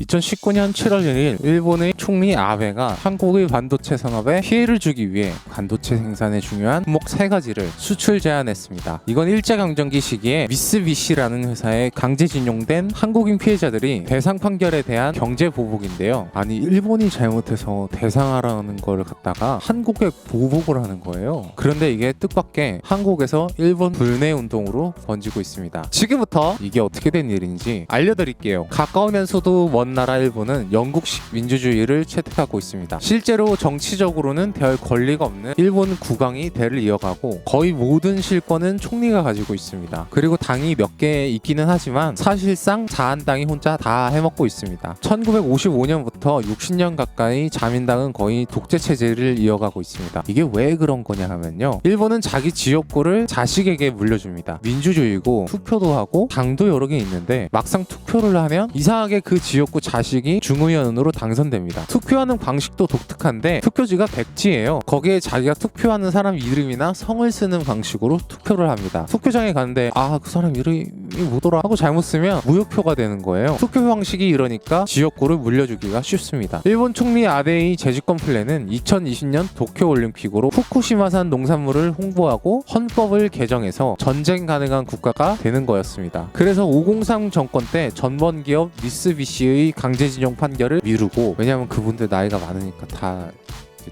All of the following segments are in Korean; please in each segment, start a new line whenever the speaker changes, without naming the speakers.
2019년 7월 1일 일본의 총리 아베가 한국의 반도체 산업에 피해를 주기 위해 반도체 생산에 중요한 품목 3가지를 수출 제한했습니다. 이건 일제강점기 시기에 미쓰비시라는 회사에 강제징용된 한국인 피해자들이 배상 판결에 대한 경제 보복인데요. 아니 일본이 잘못해서 대상하라는 걸 갖다가 한국에 보복을 하는 거예요. 그런데 이게 뜻밖의 한국에서 일본 불매 운동으로 번지고 있습니다. 지금부터 이게 어떻게 된 일인지 알려드릴게요. 가까우면서도 먼 나라 일본은 영국식 민주주의를 채택하고 있습니다. 실제로 정치적으로는 별 권리가 없는 일본 국왕이 대를 이어가고 거의 모든 실권은 총리가 가지고 있습니다. 그리고 당이 몇 개 있기는 하지만 사실상 자한당이 혼자 다 해먹고 있습니다. 1955년부터 60년 가까이 자민당은 거의 독재 체제를 이어가고 있습니다. 이게 왜 그런 거냐 하면요, 일본은 자기 지역구를 자식에게 물려줍니다. 민주주의고 투표도 하고 당도 여러 개 있는데 막상 투표를 하면 이상하게 그 지역구 자식이 중의원으로 당선됩니다. 투표하는 방식도 독특한데 투표지가 백지예요. 거기에 자기가 투표하는 사람 이름이나 성을 쓰는 방식으로 투표를 합니다. 투표장에 가는데 그 사람 이름이 뭐더라 하고 잘못 쓰면 무효표가 되는 거예요. 투표 방식이 이러니까 지역구를 물려주기가 쉽습니다. 일본 총리 아베의 재집권 플랜은 2020년 도쿄올림픽으로 후쿠시마산 농산물을 홍보하고 헌법을 개정해서 전쟁 가능한 국가가 되는 거였습니다. 그래서 503 정권 때 전범 기업 미쓰비시의 강제징용 판결을 미루고, 왜냐하면 그분들 나이가 많으니까 다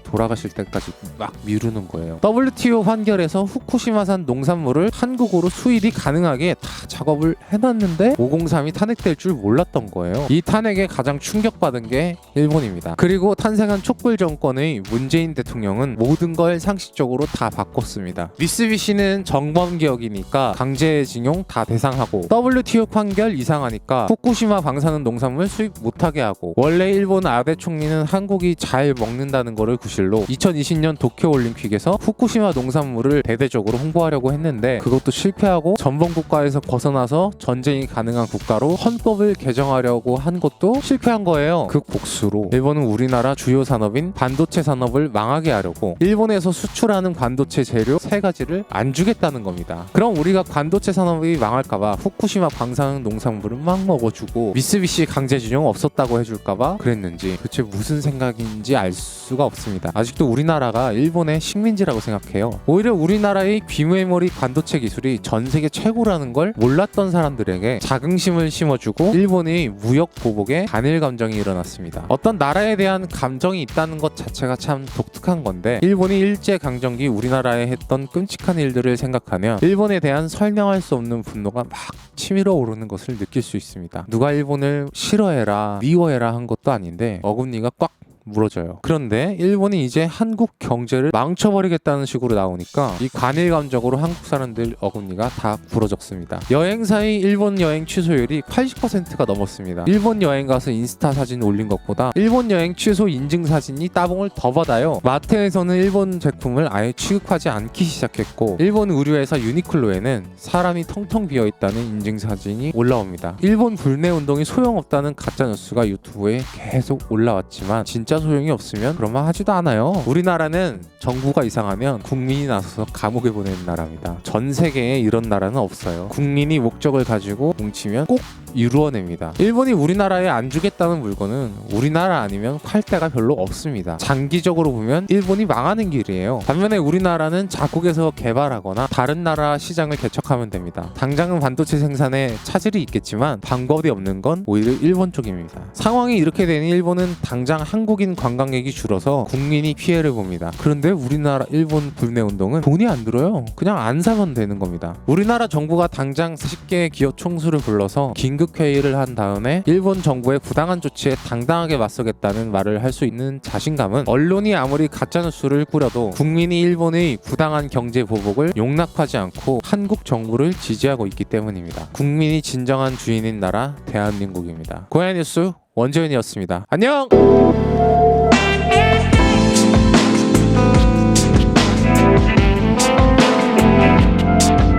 돌아가실 때까지 막 미루는 거예요. WTO 판결에서 후쿠시마산 농산물을 한국으로 수입이 가능하게 다 작업을 해놨는데 503이 탄핵될 줄 몰랐던 거예요. 이 탄핵에 가장 충격받은 게 일본입니다. 그리고 탄생한 촛불 정권의 문재인 대통령은 모든 걸 상식적으로 다 바꿨습니다. 미쓰비시는 정범기업이니까 강제징용 다 대상하고, WTO 판결 이상하니까 후쿠시마 방사능 농산물 수입 못하게 하고, 원래 일본 아베 총리는 한국이 잘 먹는다는 거를 구실로 2020년 도쿄올림픽에서 후쿠시마 농산물을 대대적으로 홍보하려고 했는데 그것도 실패하고 전범국가에서 벗어나서 전쟁이 가능한 국가로 헌법을 개정하려고 한 것도 실패한 거예요. 그 복수로 일본은 우리나라 주요 산업인 반도체 산업을 망하게 하려고 일본에서 수출하는 반도체 재료 3가지를 안 주겠다는 겁니다. 그럼 우리가 반도체 산업이 망할까봐 후쿠시마 방사능 농산물은 막 먹어주고 미쓰비시 강제징용 없었다고 해줄까봐 그랬는지 도대체 무슨 생각인지 알 수가 없습니다. 아직도 우리나라가 일본의 식민지라고 생각해요. 오히려 우리나라의 비메모리 반도체 기술이 전 세계 최고라는 걸 몰랐던 사람들에게 자긍심을 심어주고 일본의 무역 보복에 반일 감정이 일어났습니다. 어떤 나라에 대한 감정이 있다는 것 자체가 참 독특한 건데, 일본이 일제강점기 우리나라에 했던 끔찍한 일들을 생각하면 일본에 대한 설명할 수 없는 분노가 막 치밀어 오르는 것을 느낄 수 있습니다. 누가 일본을 싫어해라 미워해라 한 것도 아닌데 어금니가 꽉 물어져요. 그런데 일본이 이제 한국 경제를 망쳐버리겠다는 식으로 나오니까 이 관일감적으로 한국 사람들 어금니가 다 부러졌습니다. 여행사의 일본 여행 취소율이 80%가 넘었습니다. 일본 여행 가서 인스타 사진 올린 것보다 일본 여행 취소 인증 사진이 따봉을 더 받아요. 마트에서는 일본 제품을 아예 취급하지 않기 시작했고, 일본 의류회사 유니클로에는 사람이 텅텅 비어있다는 인증 사진이 올라옵니다. 일본 불매 운동이 소용없다는 가짜뉴스가 유튜브에 계속 올라왔지만 진짜 소용이 없으면 그런 말 하지도 않아요. 우리나라는 정부가 이상하면 국민이 나서서 감옥에 보내는 나라입니다. 전 세계에 이런 나라는 없어요. 국민이 목적을 가지고 뭉치면 꼭 이루어냅니다. 일본이 우리나라에 안 주겠다는 물건은 우리나라 아니면 팔 데가 별로 없습니다. 장기적으로 보면 일본이 망하는 길이에요. 반면에 우리나라는 자국에서 개발하거나 다른 나라 시장을 개척하면 됩니다. 당장은 반도체 생산에 차질이 있겠지만 방법이 없는 건 오히려 일본 쪽입니다. 상황이 이렇게 되니 일본은 당장 한국인 관광객이 줄어서 국민이 피해를 봅니다. 그런데 우리나라 일본 불매 운동은 돈이 안 들어요. 그냥 안 사면 되는 겁니다. 우리나라 정부가 당장 10개의 기업 총수를 불러서 긴급 회의를 한 다음에 일본 정부의 부당한 조치에 당당하게 맞서겠다는 말을 할 수 있는 자신감은 언론이 아무리 가짜뉴스를 꾸려도 국민이 일본의 부당한 경제 보복을 용납하지 않고 한국 정부를 지지하고 있기 때문입니다. 국민이 진정한 주인인 나라 대한민국입니다. 고양이 뉴스 원재윤이었습니다. 안녕!